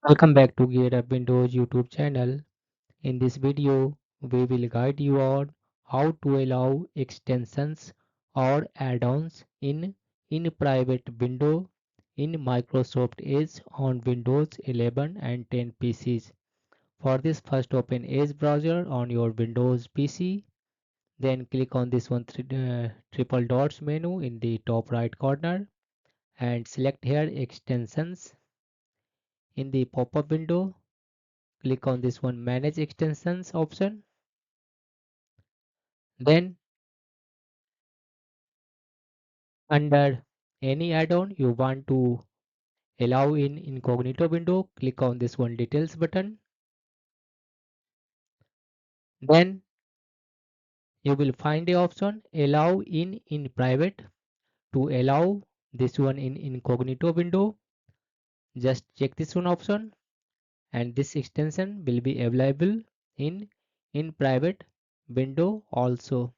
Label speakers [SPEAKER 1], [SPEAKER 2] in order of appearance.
[SPEAKER 1] Welcome back to Gear Up Windows YouTube channel. In this video, we will guide you on how to allow extensions or add-ons in private window in Microsoft Edge on Windows 11 and 10 PCs. For this, first open Edge browser on your Windows PC. Then click on this triple dots menu in the top right corner and select here extensions. In the pop-up window, click on this one manage extensions option. Then under any add-on you want to allow in incognito window, click on this one details button. Then you will find the option allow in private. To allow this one in incognito window, just check this one option and this extension will be available in private window also.